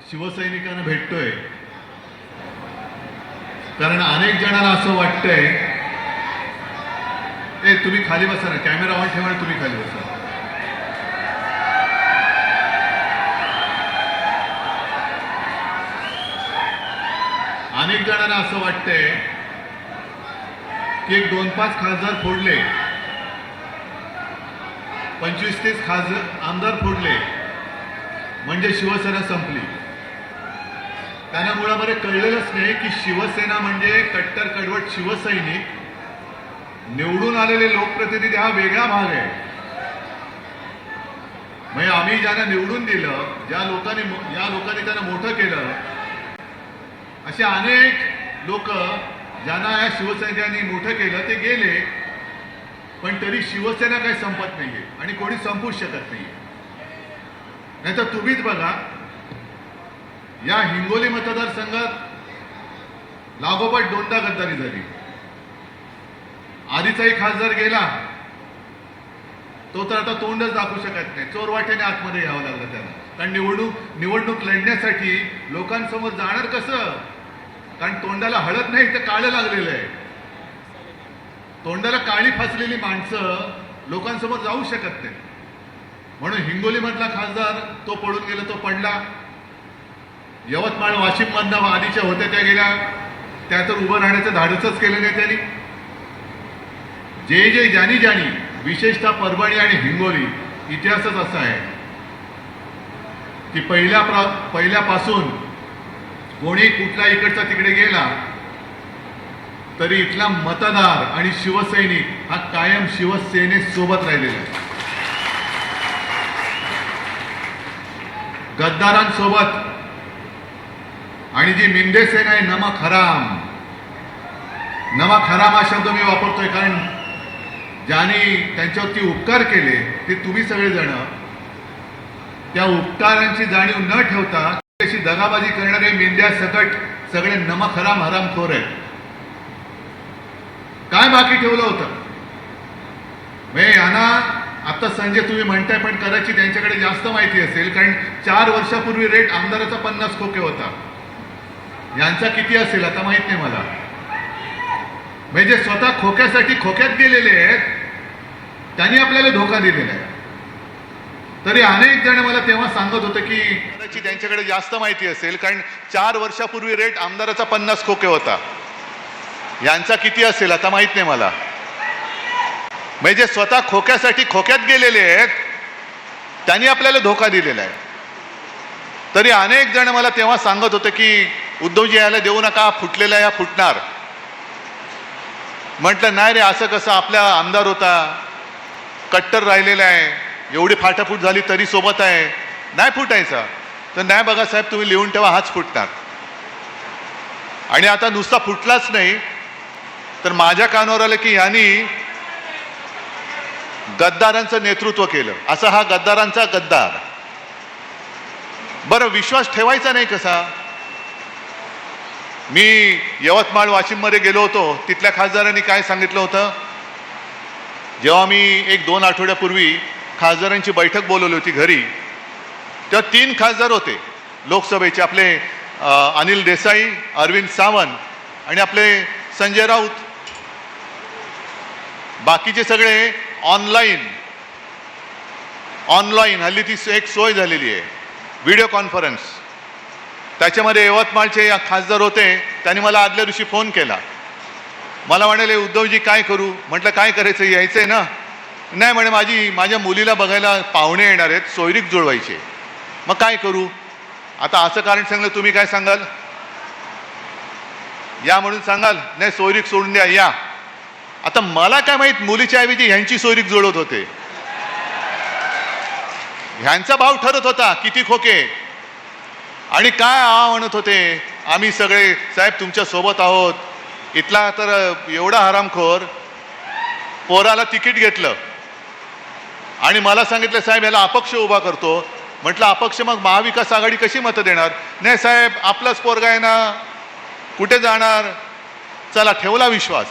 शिवसैनिकांना भेटतोय, कारण अनेक जणांना असं वाटतंय, ए तुम्ही खाली बसा ना, कॅमेरा ऑन ठेवा, तुम्ही खाली बसा. अनेक जणांना असं वाटतंय की एक 2-5 खासदार फोडले, 25-30 आमदार फोडले म्हणजे शिवसेना संपली. त्यांना मुळामध्ये कळलेलंच नाही की शिवसेना म्हणजे कट्टर कडवट शिवसैनिक, निवडून आलेले लोकप्रतिनिधी हा वेगळा भाग आहे. म्हणजे आम्ही ज्यांना निवडून दिलं, ज्या लोकांनी त्यांना मोठं केलं, असे अनेक लोक ज्यांना या शिवसैनिकांनी मोठं केलं ते गेले, पण तरी शिवसेना काही संपत नाहीये आणि कोणी संपूच शकत नाहीये. नाहीतर तुम्हीच बघा, या हिंगोली मतदारसंघात लागोपाठ 2दा गद्दारी झाली. आधीचाही खासदार गेला, तो तर आता तोंडच दाखवू शकत नाही, चोरवाट्याने आतमध्ये यावं लागलं त्याला. कारण निवडणूक लढण्यासाठी लोकांसमोर जाणार कसं? कारण तोंडाला हळद नाही तर काळं लागलेलं आहे. तोंडाला काळी फासलेली माणसं लोकांसमोर जाऊ शकत नाही. म्हणून हिंगोली मधला खासदार तो पडून गेला, तो पडला. यवतमाळ वाशिम मधनं आधीच्या होत्या त्या गेल्या, त्या तर उभं राहण्याचं धाडसच केलं नाही त्यांनी. ज्यांनी विशेषतः परभणी आणि हिंगोली, इतिहासच असा आहे की पहिल्यापासून कोणी कुठला इकडचा तिकडे गेला तरी इथला मतदार आणि शिवसैनिक हा कायम शिवसेनेसोबत राहिलेला आहे. गद्दारांसोबत. आणि जी मिंदे सेना आहे, नमक हराम हा शब्द मी वापरतोय, कारण ज्यांनी त्यांच्यावरती उपकार केले ते तुम्ही सगळेजण, त्या उपकारांची जाणीव न ठेवता त्याची दगाबाजी करणारे मेंढ्या सकट सगळे नमक हरामखोर आहेत. काय बाकी ठेवलं होतं? यांना आता संजय तुम्ही म्हणताय, पण कदाचित त्यांच्याकडे जास्त माहिती असेल, कारण 4 वर्षापूर्वी रेट आमदाराचा 50 खोके होता. यांचा किती असेल आता माहित नाही मला. म्हणजे स्वतः खोक्यासाठी खोक्यात गेलेले आहेत, त्यांनी आपल्याला धोका दिलेला आहे. तरी अनेक जण मला तेव्हा सांगत होते की कदाचित त्यांच्याकडे जास्त माहिती असेल, कारण 4 वर्षापूर्वी रेट आमदाराचा 50 खोके होता. यांचा किती असेल आता माहित नाही मला. म्हणजे स्वतः खोक्यासाठी खोक्यात गेलेले आहेत, त्यांनी आपल्याला धोका दिलेला आहे. तरी अनेक जण मला तेव्हा सांगत होते की उद्धवजी यायला देऊ नका, फुटलेला या फुटणार. म्हटलं नाही रे, असं कसं? आपला आमदार होता, कट्टर राहिलेला आहे, एवढी फाटाफूट झाली तरी सोबत आहे, नाही फुटायचा. तर नाही बघा साहेब, तुम्ही लिहून ठेवा, हाच फुटणार. आणि आता नुसता फुटलाच नाही, तर माझ्या कानावर आलं की यांनी गद्दारांचं नेतृत्व केलं. असा हा गद्दारांचा गद्दार. बरं, विश्वास ठेवायचा नाही कसा? मी यवतमाळ वाशिम मध्ये गेलो होतो, तिथल्या खासदारांनी काय सांगितलं होतं, जेव्हा मी 1-2 आठवड्यापूर्वी खासदारांची बैठक बोलवली होती घरी, तेव्हा 3 खासदार होते लोकसभेचे, आपले अनिल देसाई, अरविंद सावंत आणि आपले संजय राऊत. बाकीचे सगळे ऑनलाईन हल्ली ती एक सोय झालेली आहे, व्हिडिओ कॉन्फरन्स. त्याच्यामध्ये यवतमाळचे खासदार होते, त्यांनी मला आदल्या दिवशी फोन केला. मला म्हणाले, उद्धवजी काय करू? म्हटलं काय करायचं, यायचंय ना? नाही म्हणे, माझ्या मुलीला बघायला पाहुणे येणार आहेत, सोयरीक जुळवायचे. मग काय करू? आता असं कारण सांगलं, तुम्ही काय सांगाल? या म्हणून सांगाल? नाही, सोयरीक सोडून द्या, या. आता मला काय माहित, मुलीच्या ऐवजी ह्यांची सोयरीक जुळवत होते. ह्यांचा भाव ठरत होता किती खोके. आणि काय म्हणत होते, आम्ही सगळे साहेब तुमच्या सोबत आहोत. इथला तर एवढा हरामखोर, पोराला तिकीट घेतलं आणि मला सांगितलं, साहेब याला अपक्ष उभा करतो. म्हटलं अपक्ष, मग महाविकास आघाडी कशी मतं देणार? नाही साहेब, आपलाच पोरगा आहे ना, कुठे जाणार? चला, ठेवला विश्वास.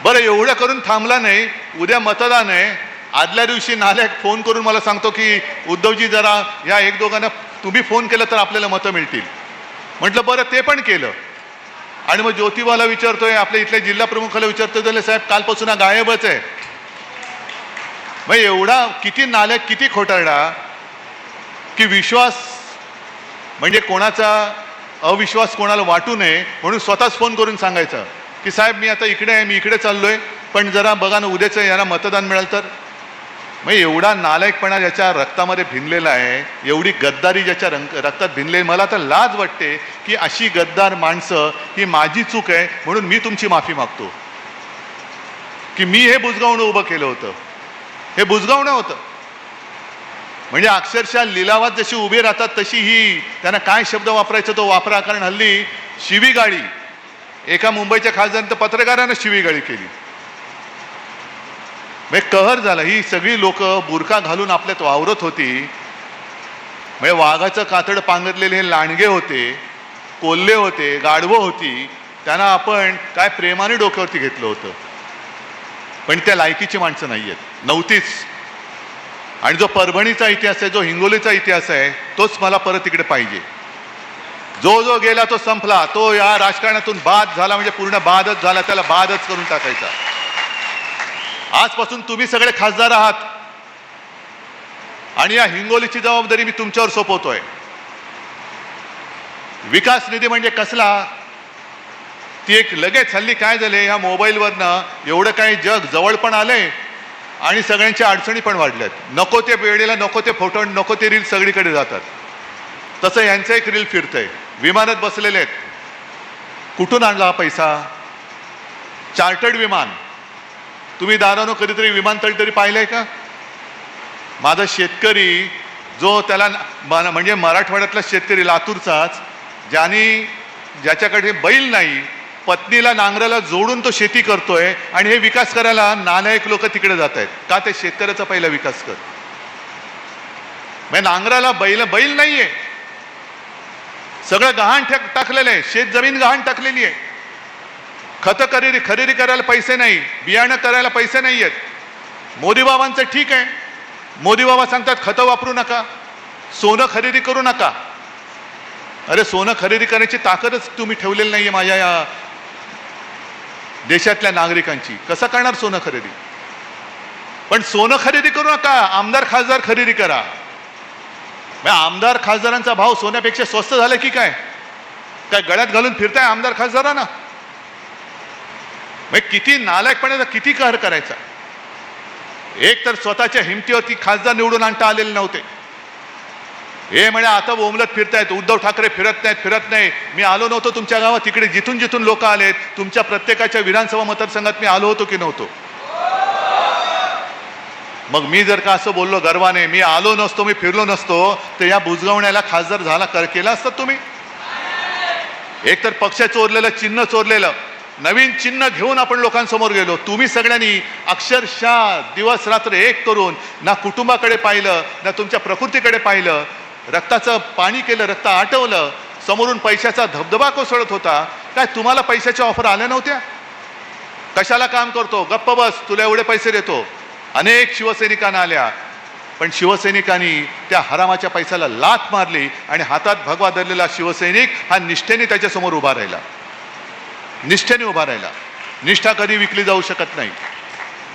बरं, एवढं करून थांबला नाही. उद्या मतदान आहे. आदल्या दिवशी नालायक फोन करून मला सांगतो की उद्धवजी जरा या 1-2 तुम्ही फोन केलं तर आपल्याला मतं मिळतील. म्हटलं बरं ते पण केलं. आणि मग ज्योतिबाला विचारतोय, आपल्या इथल्या जिल्हा प्रमुखाला विचारतोय, तर साहेब कालपासून हा गायबच आहे. मग एवढा किती नालायक, किती खोटारडा की विश्वास म्हणजे कोणाचा अविश्वास कोणाला वाटू नये म्हणून स्वतःच फोन करून सांगायचं की साहेब मी आता इकडे आहे, मी इकडे चाललोय, पण जरा बघा ना उद्याचं याला मतदान मिळालं तर. मग एवढा नालायकपणा ज्याच्या रक्तामध्ये भिनलेला आहे, एवढी गद्दारी ज्याच्या रक्तात भिनले, मला तर लाज वाटते की अशी गद्दार माणसं, ही माझी चूक आहे म्हणून मी तुमची माफी मागतो की मी हे बुजगावणं उभं केलं होतं. हे बुजगावणं होतं. म्हणजे अक्षरशः लिलावात जशी उभे राहतात तशी ही त्यांना काय शब्द वापरायचा तो वापरा. कारण हल्ली शिवीगाळी, एका मुंबईच्या खासदारानं तर पत्रकारांना शिवीगाळी केली. म्हणजे कहर झाला. ही सगळी लोक बुरखा घालून आपल्यात वावरत होती. म्हणजे वाघाचं कातड पांघरलेले हे लांडगे होते, कोल्हे होते, गाढवं होती. त्यांना आपण काय प्रेमाने डोक्यावरती घेतलं होतं. पण त्या लायकीची माणसं नाही आहेत, नव्हतीच. आणि जो परभणीचा इतिहास आहे, जो हिंगोलीचा इतिहास आहे, तोच मला परत इकडे पाहिजे. जो जो गेला तो संपला. तो या राजकारणातून बाद झाला म्हणजे पूर्ण बादच झाला, त्याला बादच करून टाकायचा. आजपासून तुम्ही सगळे खासदार आहात आणि या हिंगोलीची जबाबदारी मी तुमच्यावर सोपवतोय. विकास निधी म्हणजे कसला, ती एक लगेच हल्ली काय झाले, ह्या मोबाईलवरनं एवढं काही जग जवळ पण आलंय आणि सगळ्यांच्या अडचणी पण वाढल्यात. नको ते वेळेला नको ते फोटो, नको ते रील सगळीकडे जातात. तसं यांचं एक रील फिरतंय, विमानात बसलेले आहेत. कुठून आणला हा पैसा? चार्टर्ड विमान. तुम्ही दारानो कधीतरी विमानतळ तरी पाहिलंय का? माझा शेतकरी जो त्याला म्हणजे मराठवाड्यातला शेतकरी लातूरचाच, ज्याच्याकडे बैल नाही, पत्नीला नांगराला जोडून तो शेती करतोय आणि हे विकास करायला नालायक लोक तिकडे जात आहेत. का? ते शेतकऱ्याचा पहिला विकास कर. म्हणजे नांगराला बैल नाहीये, सगळं गहाण टाकलेलं आहे, शेत जमीन गहाण टाकलेली आहे. खतं खरेदी करायला पैसे नाही, बियाणं करायला पैसे नाही आहेत. मोदी बाबांचं ठीक आहे, मोदी बाबा सांगतात खतं वापरू नका, सोनं खरेदी करू नका. अरे सोनं खरेदी करण्याची ताकदच तुम्ही ठेवलेली नाहीये माझ्या या देशातल्या नागरिकांची. कसं करणार सोनं खरेदी? पण सोनं खरेदी करू नका, आमदार खासदार खरेदी करा. आमदार खासदारांचा भाव सोन्यापेक्षा स्वस्त झाला की काय? काय गळ्यात घालून फिरताय आमदार खासदारांना? किती नालायकपणे, किती कहर करायचा. एक तर स्वतःच्या हिमतीवरती खासदार निवडून आणता आलेले नव्हते. हे म्हणजे आता बोंबलत फिरतायत, उद्धव ठाकरे फिरत नाही. मी आलो नव्हतो तुमच्या गावात, तिकडे जिथून जिथून लोक आलेत, तुमच्या प्रत्येकाच्या विधानसभा मतदारसंघात मी आलो होतो की नव्हतो? मग मी जर का असं बोललो गर्वाने, मी आलो नसतो, मी फिरलो नसतो, तर या बुजगावण्याला खासदार केला असतात तुम्ही? एक तर पक्ष चोरलेलं, चिन्ह चोरलेलं, नवीन चिन्ह घेऊन आपण लोकांसमोर गेलो. तुम्ही सगळ्यांनी अक्षरशः दिवस रात्र एक करून ना कुटुंबाकडे पाहिलं, ना तुमच्या प्रकृतीकडे पाहिलं. रक्ताचं पाणी केलं, रक्त आटवलं. समोरून पैशाचा धबधबा कोसळत होता. काय तुम्हाला पैशाच्या ऑफर आल्या नव्हत्या? कशाला काम करतो, गप्प बस, तुला एवढे पैसे देतो. अनेक शिवसैनिकांना आल्या, पण शिवसैनिकांनी त्या हरामाच्या पैशाला लाथ मारली आणि हातात भगवा धरलेला शिवसैनिक हा निष्ठेने त्याच्यासमोर उभा राहिला. निष्ठेने उभा राहिला. निष्ठा कधी विकली जाऊ शकत नाही,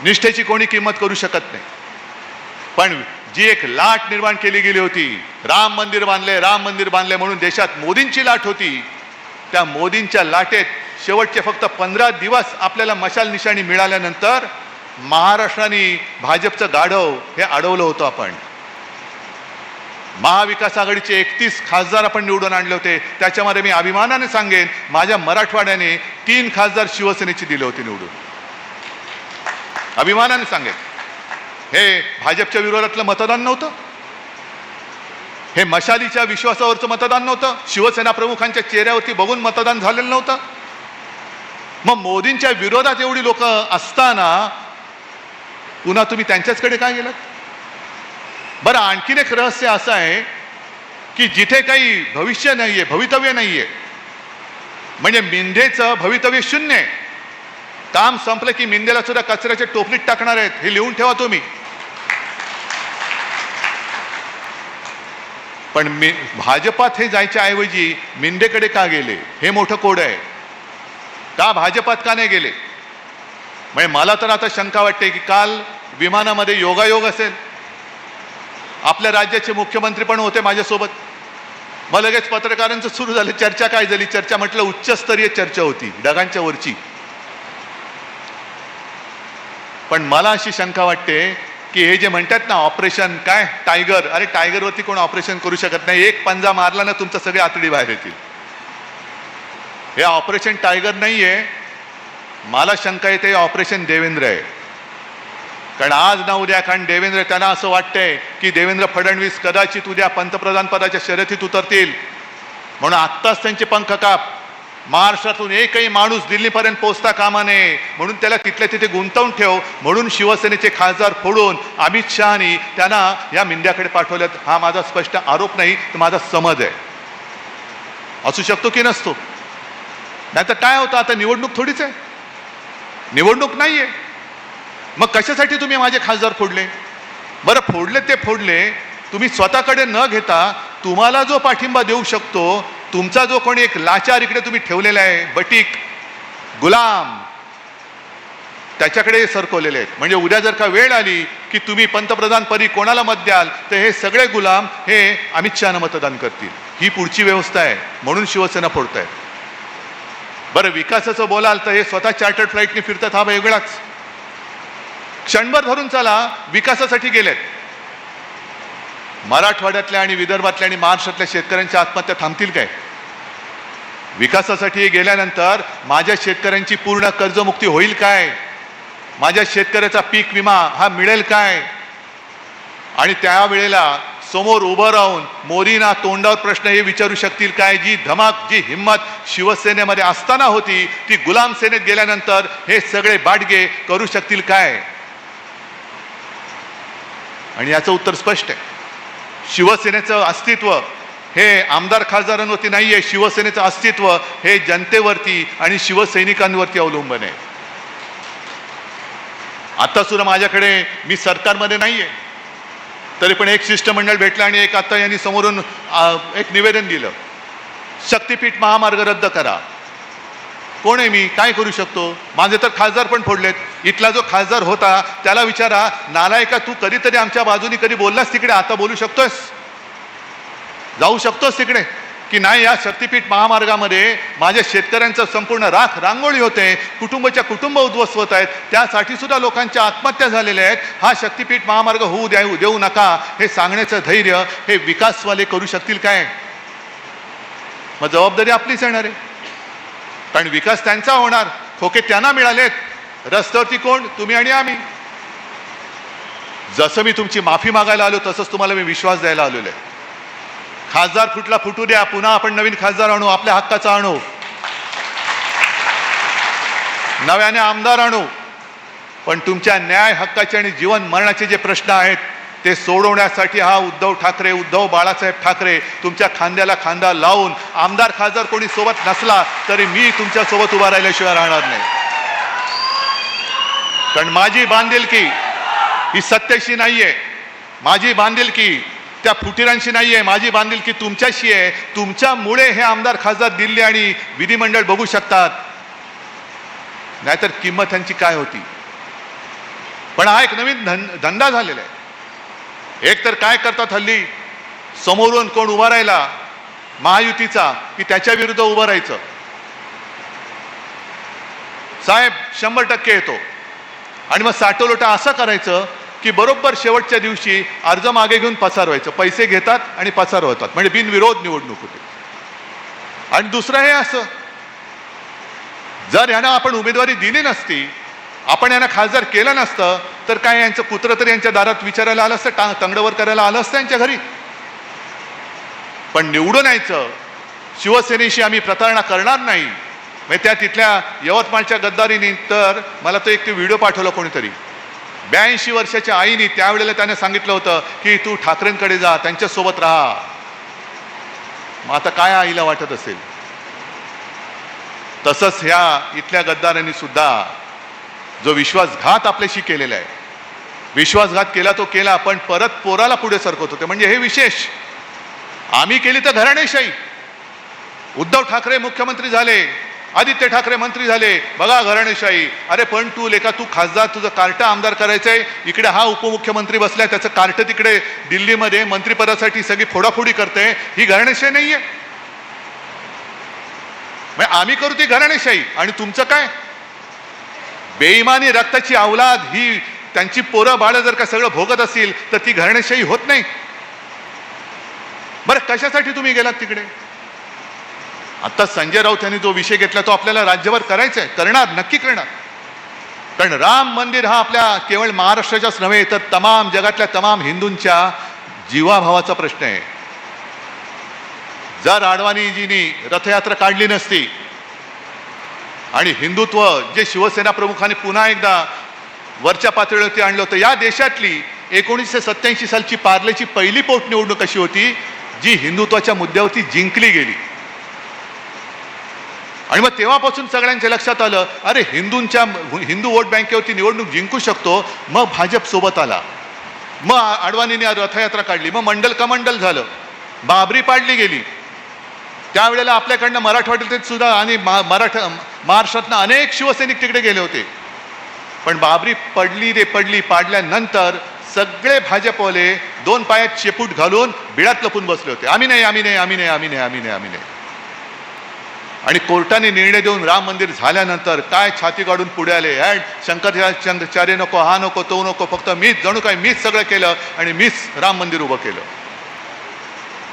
निष्ठेची कोणी किंमत करू शकत नाही. पण जी एक लाट निर्माण केली गेली होती, राम मंदिर बांधले म्हणून देशात मोदींची लाट होती, त्या मोदींच्या लाटेत शेवटचे फक्त 15 दिवस आपल्याला मशाल निशाणी मिळाल्यानंतर महाराष्ट्राने भाजपचं गाढव हे अडवलं होतं. आपण महाविकास आघाडीचे 31 खासदार आपण निवडून आणले होते. त्याच्यामध्ये मी अभिमानाने सांगेन, माझ्या मराठवाड्याने 3 खासदार शिवसेनेची दिले होते निवडून. अभिमानाने सांगेन. हे भाजपच्या विरोधातलं मतदान नव्हतं, हे मशालीच्या विश्वासावरचं मतदान नव्हतं, शिवसेना प्रमुखांच्या चेहऱ्यावरती बघून मतदान झालेलं नव्हतं. मग मोदींच्या विरोधात एवढी लोक असताना पुन्हा तुम्ही त्यांच्याचकडे काय गेलात? बरं, आणखीन एक रहस्य असं आहे की जिथे काही भविष्य नाहीये, भवितव्य नाहीये, म्हणजे मिंधेचं भवितव्य शून्य आहे. काम संपलं की मिंदेला सुद्धा कचऱ्याच्या टोपलीत टाकणार आहेत, हे लिहून ठेवा तुम्ही. पण भाजपात हे जायच्या ऐवजी मिंदेकडे का गेले हे मोठं कोड आहे. का भाजपात का नाही गेले? म्हणजे मला तर आता शंका वाटते की काल विमानामध्ये योगायोग असेल. आपल्या राज्याचे मुख्यमंत्री पण होते माझ्यासोबत. मग लगेच पत्रकारांचं सुरू झालं, चर्चा काय झाली? चर्चा म्हटलं उच्चस्तरीय चर्चा होती, ढगांच्या वरची. पण मला अशी शंका वाटते की हे जे म्हणतात ना ऑपरेशन काय टायगर, अरे टायगरवरती कोण ऑपरेशन करू शकत नाही. एक पंजा मारला ना तुमचं सगळे आतडी बाहेर येतील. हे ऑपरेशन टायगर नाहीये. मला शंका येते ऑपरेशन देवेंद्र आहे. कारण आज ना उद्या, कारण देवेंद्र, त्यांना असं वाटतंय की देवेंद्र फडणवीस कदाचित उद्या पंतप्रधान पदाच्या शर्यतीत उतरतील, म्हणून आत्ताच त्यांचे पंख काप. महाराष्ट्रातून एकही माणूस दिल्लीपर्यंत पोहोचता कामा नये म्हणून त्याला तिथल्या तिथे गुंतवून ठेव, म्हणून शिवसेनेचे खासदार फोडून अमित शहानी त्यांना या मिंद्याकडे पाठवल्यात. हा माझा स्पष्ट आरोप नाही, तर माझा समज आहे. असू शकतो की नसतो. नाहीतर काय होतं, आता निवडणूक थोडीच आहे, निवडणूक नाहीये. मग कशासाठी तुम्ही माझे खासदार फोडले? बरं फोडले ते फोडले, तुम्ही स्वतःकडे न घेता तुम्हाला जो पाठिंबा देऊ शकतो, तुमचा जो कोणी एक लाचार इकडे तुम्ही ठेवलेला आहे, बटीक गुलाम, त्याच्याकडे सरकवलेले आहेत. म्हणजे उद्या जर का वेळ आली की तुम्ही पंतप्रधान पदी कोणाला मत द्याल, तर हे सगळे गुलाम हे अमित शहाना मतदान करतील. ही पुढची व्यवस्था आहे, म्हणून शिवसेना फोडताय. बरं विकासाचं बोलाल तर हे स्वतः चार्टर्ड फ्लाईटने फिरतात, हा वेगळाच. क्षणभर धरून चला, विकासासाठी गेलेत. मराठवाड्यातल्या आणि विदर्भातल्या आणि महाराष्ट्रातल्या शेतकऱ्यांच्या आत्महत्या थांबतील काय? विकासासाठी गेल्यानंतर माझ्या शेतकऱ्यांची पूर्ण कर्जमुक्ती होईल काय? माझ्या शेतकऱ्याचा पीक विमा हा मिळेल काय? आणि त्यावेळेला समोर उभं राहून मोदींना तोंडावर प्रश्न हे विचारू शकतील काय? जी धमक, जी हिम्मत शिवसेनेमध्ये असताना होती, ती गुलाम सेनेत गेल्यानंतर हे सगळे बाडगे करू शकतील काय? आणि याचं उत्तर स्पष्ट आहे. शिवसेनेचं अस्तित्व हे आमदार खासदारांवरती नाहीये. शिवसेनेचं अस्तित्व हे जनतेवरती आणि शिवसैनिकांवरती अवलंबून आहे. आता सुद्धा माझ्याकडे, मी सरकारमध्ये नाहीये, तरी पण एक शिष्टमंडळ भेटलं आणि एक आता यांनी समोरून एक निवेदन दिलं, शक्तीपीठ महामार्ग रद्द करा. कोण आहे मी? काय करू शकतो? माझे तर खासदार पण फोडलेत. इथला जो खासदार होता त्याला विचारा, नालायका तू कधीतरी आमच्या बाजूनी कधी बोललास तिकडे? आता बोलू शकतोस? जाऊ शकतोस तिकडे की नाही? या शक्तीपीठ महामार्गामध्ये माझ्या शेतकऱ्यांचं संपूर्ण राख रांगोळी होते, कुटुंबाच्या कुटुंब उद्ध्वस्त होत आहेत, त्यासाठी सुद्धा लोकांच्या आत्महत्या झालेल्या आहेत. हा शक्तीपीठ महामार्ग होऊ देऊ नका हे सांगण्याचं धैर्य हे विकासवाले करू शकतील काय? मग जबाबदारी आपलीच येणार आहे. कारण विकास त्यांचा होणार, खोके त्यांना मिळालेत. रस्त्यावरती कोण? तुम्ही आणि आम्ही. जसं मी तुमची माफी मागायला आलो तसंच तुम्हाला मी विश्वास द्यायला आलेलो आहे. खासदार फुटला फुटू द्या, पुन्हा आपण नवीन खासदार आणू, आपल्या हक्काचा आणू, नव्याने आमदार आणू. पण तुमच्या न्याय हक्काचे आणि जीवन मरणाचे जे प्रश्न आहेत ते सोडवण्यासाठी हा उद्धव बाळासाहेब ठाकरे तुमच्या खांद्याला खांदा लावून, आमदार खासदार कोणी सोबत नसला तरी मी तुमच्या सोबत उभा राहिल्याशिवाय राहणार नाही. कारण माझी बांधिलकी ही सत्तेशी नाहीये, माझी बांधिलकी त्या फुटीरांशी नाहीये, माझी बांधिलकी तुमच्याशी आहे. तुमच्यामुळे हे आमदार खासदार दिल्ली आणि विधिमंडळ बघू शकतात, नाहीतर किंमत त्यांची काय होती. पण हा एक नवीन धंदा झालेला आहे. एक तर काय करतात हल्ली, समोरून कोण उभा राहिला महायुतीचा की त्याच्या विरुद्ध उभं राहायचं. साहेब 100% येतो आणि मग साठवलोटा असं करायचं की बरोबर शेवटच्या दिवशी अर्ज मागे घेऊन पसारवायचं. पैसे घेतात आणि पसारवतात, म्हणजे बिनविरोध निवडणूक होते. आणि दुसरं हे असं, जर यांना आपण उमेदवारी दिली नसती, आपण यांना खासदार केलं नसतं, तर काय यांचं कुत्र तरी यांच्या दारात विचारायला आलं असतं, तंगडवर करायला आलं असतं यांच्या घरी. पण निवडून यायचं, शिवसेनेशी आम्ही प्रतारणा करणार नाही. म्हणजे त्या तिथल्या यवतमाळच्या गद्दारीने तर मला तो एक व्हिडिओ पाठवला कोणीतरी. 82 वर्षाच्या आईने त्यावेळेला त्याने सांगितलं होतं की तू ठाकरेंकडे जा, त्यांच्यासोबत राहा. मग आता काय आईला वाटत असेल? तसंच ह्या इथल्या गद्दारांनी सुद्धा जो विश्वासघात आपल्याशी केलेला आहे, विश्वासघात केला तो केला, पण परत पोराला पुढे सरकवत होते. म्हणजे हे विशेष आम्ही केली तर घराणेशाही. उद्धव ठाकरे मुख्यमंत्री झाले, आदित्य ठाकरे मंत्री झाले, बघा घराणेशाही. अरे पण तू लेखा, तू खासदार, तुझं कार्ट आमदार करायचंय, इकडे हा उपमुख्यमंत्री बसलाय, त्याचं कार्ट तिकडे दिल्लीमध्ये मंत्रिपदासाठी सगळी फोडाफोडी करते. ही घराणेशाही नाहीये. आम्ही करू ती घराणेशाही आणि तुमचं काय? बेईमानी रक्ताची अवलाद ही त्यांची पोरं बाळं जर का सगळं भोगत असतील तर ती घराणेशाही होत नाही. बरं कशासाठी तुम्ही गेलात तिकडे? आता संजय राऊत यांनी जो विषय घेतला तो आपल्याला राज्यभर करायचा आहे, करणार, नक्की करणार. कारण राम मंदिर हा आपल्या केवळ महाराष्ट्राच्याच नव्हे तर तमाम जगातल्या तमाम हिंदूंच्या जीवाभावाचा प्रश्न आहे. जर अडवाणीजींनी रथयात्रा काढली नसती आणि हिंदुत्व जे शिवसेना प्रमुखांनी पुन्हा एकदा वरच्या पातळीवरती आणलं होतं, या देशातली 1987 सालची पार्लेची पहिली पोटनिवडणूक अशी होती जी हिंदुत्वाच्या मुद्द्यावरती जिंकली गेली. आणि मग तेव्हापासून सगळ्यांच्या लक्षात आलं, अरे हिंदू वोट बँकेवरती निवडणूक जिंकू शकतो. मग भाजप सोबत आला, मग अडवाणीने रथयात्रा काढली, मग मंडल कमंडल झालं, बाबरी पाडली गेली. त्यावेळेला आपल्याकडनं मराठवाड्यात सुद्धा आणि महाराष्ट्रातनं अनेक शिवसैनिक तिकडे गेले होते. पण बाबरी पडली, पाडल्यानंतर सगळे भाजपवाले 2 पायात शेपूट घालून बिळात लपून बसले होते. आम्ही नाही. आणि कोर्टाने निर्णय देऊन राम मंदिर झाल्यानंतर काय छाती काढून पुढे आले, शंकराचार्य नको, हा नको, तो नको, फक्त मीच सगळं केलं आणि मीच राम मंदिर उभं केलं.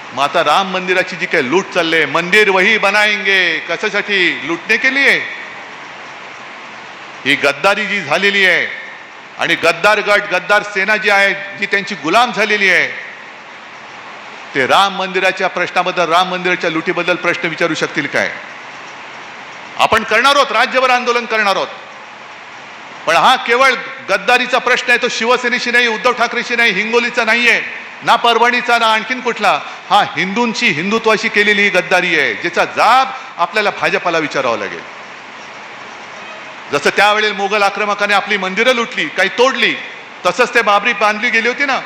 मग आता राम मंदिराची जी काही लूट चालले, मंदिर वही बनाएंगे, कशासाठी? लुटणे के लिए. ही गद्दारी जी झालेली आहे आणि गद्दार गट, गद्दार सेना जी आहे, जी त्यांची गुलाम झालेली आहे, ते राम मंदिराच्या प्रश्नाबद्दल, राम मंदिराच्या लुटीबद्दल प्रश्न विचारू शकतील काय? आपण करणार आहोत, राज्यभर आंदोलन करणार आहोत. पण हा केवळ गद्दारीचा प्रश्न आहे, तो शिवसेनेशी नाही, उद्धव ठाकरेशी नाही, हिंगोलीचा नाहीये, ना परभणीचा, ना आणखीन कुठला. हा हिंदूंची, हिंदुत्वाशी केलेली ही गद्दारी आहे, ज्याचा जाब आपल्याला भाजपाला विचारावा लागेल. जसं त्यावेळेला मोगल आक्रमकाने आपली मंदिरं लुटली, काही तोडली, तसंच ते बाबरी बांधली गेली होती ना.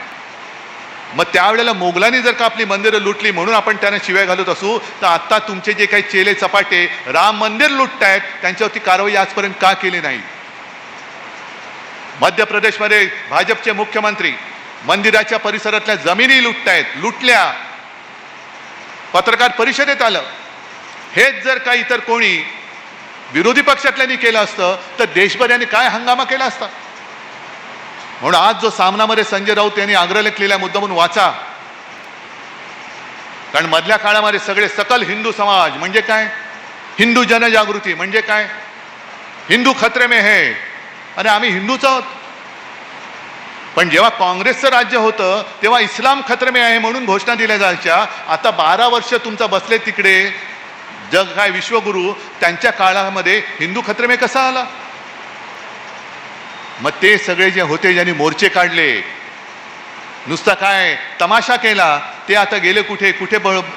मग त्यावेळेला मोगलांनी जर का आपली मंदिरं लुटली म्हणून आपण त्यांना शिव्या घालत असू, तर आता तुमचे जे काही चेले चपाटे राम मंदिर लुटतायत त्यांच्यावरती कारवाई आजपर्यंत का केली नाही? मध्य प्रदेशमध्ये भाजपचे मुख्यमंत्री मंदिराच्या परिसरातल्या जमिनी लुटल्या, पत्रकार परिषदेत आलं. हेच जर का इतर कोणी विरोधी पक्षातल्यांनी केलं असतं तर देशभर यांनी काय हंगामा केला असता. म्हणून आज जो सामनामध्ये संजय राऊत यांनी आग्रह केलेला मुद्दा म्हणून वाचा. कारण मधल्या काळामध्ये सगळे सकल हिंदू समाज म्हणजे काय, हिंदू जनजागृती म्हणजे काय, हिंदू खतरे में है, अरे आम्ही हिंदूच आहोत. पण जेव्हा काँग्रेसचं राज्य होतं तेव्हा इस्लाम खतरे में आहे म्हणून घोषणा दिल्या जायच्या. आता 12 वर्ष तुमचा बसले तिकडे जग काय विश्वगुरू, त्यांच्या काळामध्ये हिंदू खतरे में कसा आला? मग ते सगळे जे होते ज्यांनी मोर्चे काढले, नुसता काय तमाशा केला, ते आता गेले कुठे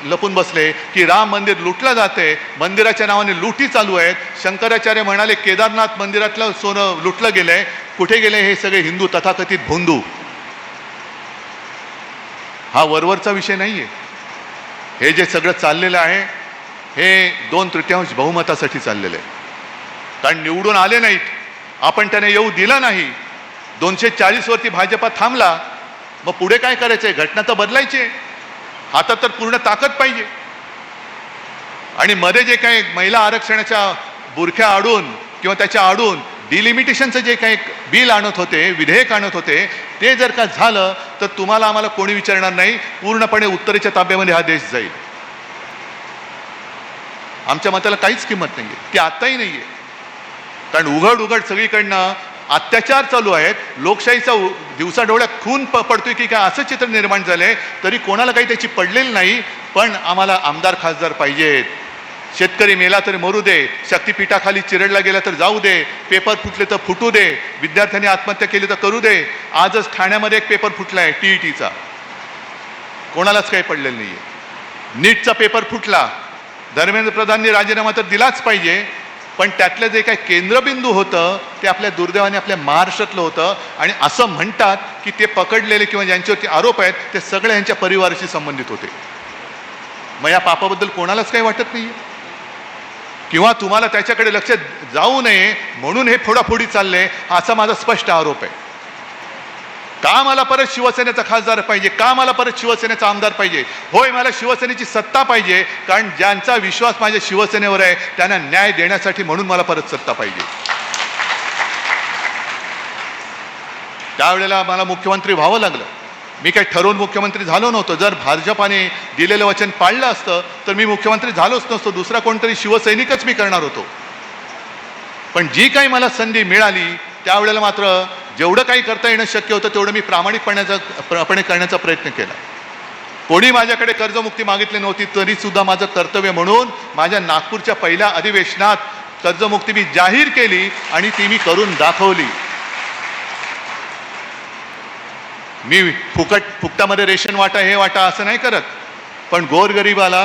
लपून बसले की राम मंदिर लुटलं जाते, मंदिराच्या नावाने लुटी चालू आहेत. शंकराचार्य म्हणाले केदारनाथ मंदिरातलं सोनं लुटलं गेलंय. कुठे गेले हे सगळे हिंदू तथाकथित भोंदू? हा वरवरचा विषय नाहीये. हे जे सगळं चाललेलं आहे हे 2/3 बहुमतासाठी चाललेलं आहे. कारण निवडून आले नाहीत, आपण त्याने येऊ दिला नाही, 240 वरती भाजपा थांबला. मग पुढे काय करायचंय? घटना तर बदलायची, हातात तर पूर्ण ताकद पाहिजे. आणि मध्ये जे काही महिला आरक्षणाच्या बुरख्या आडून किंवा त्याच्या आडून डिलिमिटेशनचं जे काही बिल आणत होते, विधेयक आणत होते, ते जर का झालं तर तुम्हाला आम्हाला कोणी विचारणार नाही, पूर्णपणे उत्तरेच्या ताब्यामध्ये हा देश जाईल. आमच्या मताला काहीच किंमत नाहीये, की आत्ताही नाहीये. कारण उघड सगळीकडनं अत्याचार चालू आहेत, लोकशाहीचा दिवसाढवळ्यात खून पडतोय की काय असं चित्र निर्माण झालंय. तरी कोणाला काही त्याची पडलेली नाही. पण आम्हाला आमदार खासदार पाहिजेत. शेतकरी मेला तर मरू दे, शक्तिपीठाखाली चिरडला गेला तर जाऊ दे, पेपर फुटले तर फुटू दे, विद्यार्थ्यांनी आत्महत्या केली तर करू दे. आजच ठाण्यामध्ये एक पेपर फुटलाय TETचा, कोणालाच काही पडलेलं नाहीये. नीटचा पेपर फुटला, धर्मेंद्र प्रधाननी राजीनामा तर दिलाच पाहिजे, पण त्यातलं जे काही केंद्रबिंदू होतं ते आपल्या दुर्दैवाने आपल्या महाराष्ट्रातलं होतं. आणि असं म्हणतात की ते पकडलेले किंवा ज्यांच्यावरती आरोप आहेत ते सगळे यांच्या परिवाराशी संबंधित होते. मग या पापाबद्दल कोणालाच काही वाटत नाही किंवा तुम्हाला त्याच्याकडे लक्ष जाऊ नये म्हणून हे फोडाफोडी चालले, असा माझा स्पष्ट आरोप आहे. का मला परत शिवसेनेचा खासदार पाहिजे, का मला परत शिवसेनेचा आमदार पाहिजे? होय, मला शिवसेनेची सत्ता पाहिजे, कारण ज्यांचा विश्वास माझ्या शिवसेनेवर आहे त्यांना न्याय देण्यासाठी, म्हणून मला परत सत्ता पाहिजे. त्यावेळेला मला मुख्यमंत्री व्हावं लागलं. मी काही ठरवून मुख्यमंत्री झालो नव्हतो. जर भाजपाने दिलेलं वचन पाळलं असतं तर मी मुख्यमंत्री झालोच नसतो, दुसरा कोणतरी शिवसैनिकच मी करणार होतो. पण जी काही मला संधी मिळाली त्यावेळेला मात्र जेवढं काही करता येणं शक्य होतं तेवढं मी प्रामाणिकपणे करण्याचा प्रयत्न केला. कोणी माझ्याकडे कर्जमुक्ती मागितली नव्हती तरी सुद्धा माझं कर्तव्य म्हणून माझ्या नागपूरच्या पहिल्या अधिवेशनात कर्जमुक्ती मी जाहीर केली आणि ती मी करून दाखवली. मी फुकटामध्ये रेशन वाटा हे वाटा असं नाही करत, पण गोरगरिबाला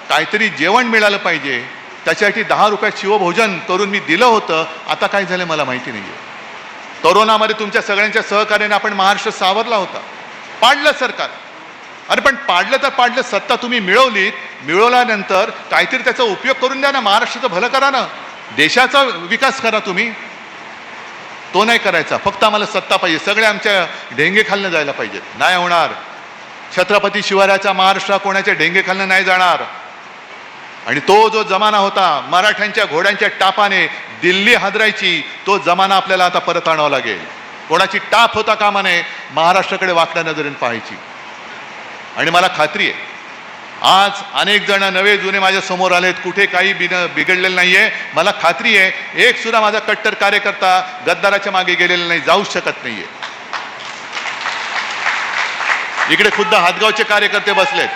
काहीतरी जेवण मिळालं पाहिजे त्याच्यासाठी 10 रुपयात शिवभोजन करून मी दिलं होतं. आता काय झालं मला माहिती नाही आहे. कोरोनामध्ये तुमच्या सगळ्यांच्या सहकार्याने आपण महाराष्ट्र सावरला होता, पाडलं सरकार. अरे पण पाडलं तर पाडलं, सत्ता तुम्ही मिळवलीत, मिळवल्यानंतर काहीतरी त्याचा उपयोग करून द्या ना, महाराष्ट्राचं भलं करा ना, देशाचा विकास करा. तुम्ही तो नाही करायचा, फक्त आम्हाला सत्ता पाहिजे, सगळे आमच्या ढेंगे खालनं जायला पाहिजेत. नाही होणार. छत्रपती शिवरायाचा महाराष्ट्र कोणाच्या ढेंगे खालनं नाही जाणार. आणि तो जो जमाना होता मराठ्यांच्या घोड्यांच्या टापाने दिल्ली हादरायची, तो जमाना आपल्याला आता परत आणावा लागेल. कोणाची टाप होता कामा नये, महाराष्ट्राकडे वाकड्या नजरेने पाहायची. आणि मला खात्री आहे आज अनेक जण नवे जुने माझ्या समोर आलेत, कुठे काही बिघडलेलं नाहीये. मला खात्री आहे एक सुद्धा माझा कट्टर कार्यकर्ता गद्दाराच्या मागे गेलेला नाही, जाऊ शकत नाहीये. इकडे खुद्द हातगावचे कार्यकर्ते बसलेत.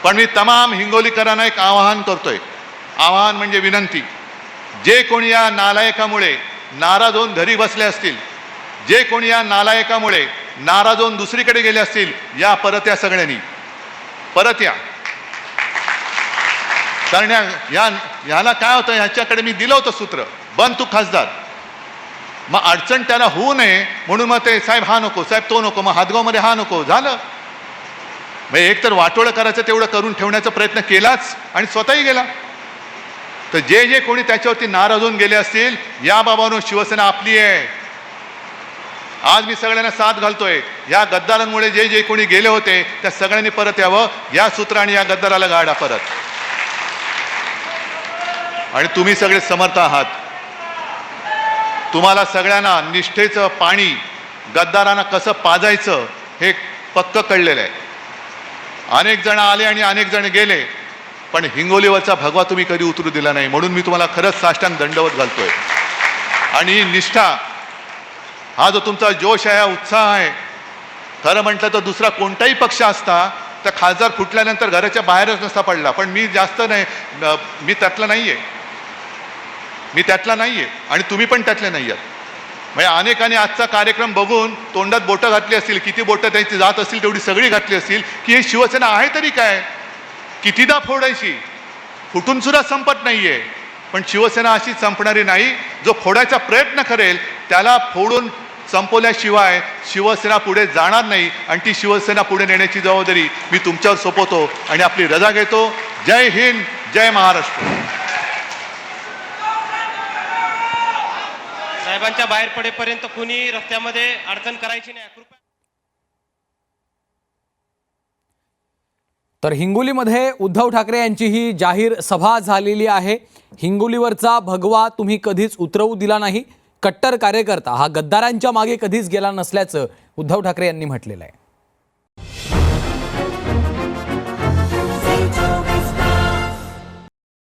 पण मी तमाम हिंगोलीकरांना एक आवाहन करतोय, आवाहन म्हणजे विनंती. जे कोणी या नालायकामुळे नाराज होऊन घरी बसले असतील, जे कोणी या नालायकामुळे नाराज होऊन दुसरीकडे गेले असतील, या परत या सगळ्यांनी परत या. कारण ह्याला काय होतं, ह्याच्याकडे मी दिलं होतं सूत्र, बन तू खासदार. मग अडचण त्याला होऊ नये म्हणून मग ते साहेब हा नको, साहेब तो नको, मग हातगावमध्ये हा नको, झालं. मग एक तर वाटोळं करायचं तेवढं करून ठेवण्याचा प्रयत्न केलाच आणि स्वतःही गेला. तर जे जे कोणी त्याच्यावरती नाराज होऊन गेले असतील, या बाबांनो शिवसेना आपली आहे. आज मी सगळ्यांना साथ घालतोय. या गद्दारांमुळे जे जे कोणी गेले होते त्या सगळ्यांनी परत यावं, या सूत्राने या गद्दाराला गाडा परत. आणि तुम्ही सगळे समर्थ आहात. तुम्हाला सगळ्यांना निष्ठेचं पाणी गद्दारांना कसं पाजायचं हे पक्क कळलेलं आहे. अनेक जण आले आणि अनेक जण गेले, पण हिंगोलीवरचा भगवा तुम्ही कधी उतरू दिला नाही, म्हणून मी तुम्हाला खरंच साष्टांग दंडवत घालतोय. आणि ही निष्ठा, हा जो तुमचा जोश आहे, हा उत्साह आहे, खरं म्हटलं तर दुसरा कोणताही पक्ष असता तर खासदार फुटल्यानंतर घराच्या बाहेरच नसता पडला. पण मी जास्त नाही, मी त्यातला नाहीये, मी त्यातला नाहीये आणि तुम्ही पण त्यातले नाही आहात. म्हणजे अनेकांनी आजचा कार्यक्रम बघून तोंडात बोटं घातली असतील, किती बोटं त्यांची जात असतील तेवढी सगळी घातली असतील की हे शिवसेना आहे तरी काय, कितीदा फोडायची, फुटून सुद्धा संपत नाहीये. पण शिवसेना अशी संपणारी नाही. जो फोडायचा प्रयत्न करेल त्याला फोडून संपवल्याशिवाय शिवसेना पुढे जाणार नाही. आणि ती शिवसेना पुढे नेण्याची जबाबदारी मी तुमच्यावर सोपवतो आणि आपली रजा घेतो. जय हिंद, जय महाराष्ट्र. साहेबांच्या बाहेर पडेपर्यंत कुणी रस्त्यामध्ये अडचण करायची नाही, कृपया. तर हिंगोलीमध्ये उद्धव ठाकरे यांची ही जाहीर सभा झालेली आहे. हिंगोलीवरचा भगवा तुम्ही कधीच उतरवू दिला नाही. कट्टर कार्यकर्ता हा गद्दारांच्या मागे कधीच गेला नसल्याचं उद्धव ठाकरे यांनी म्हटलेलं आहे.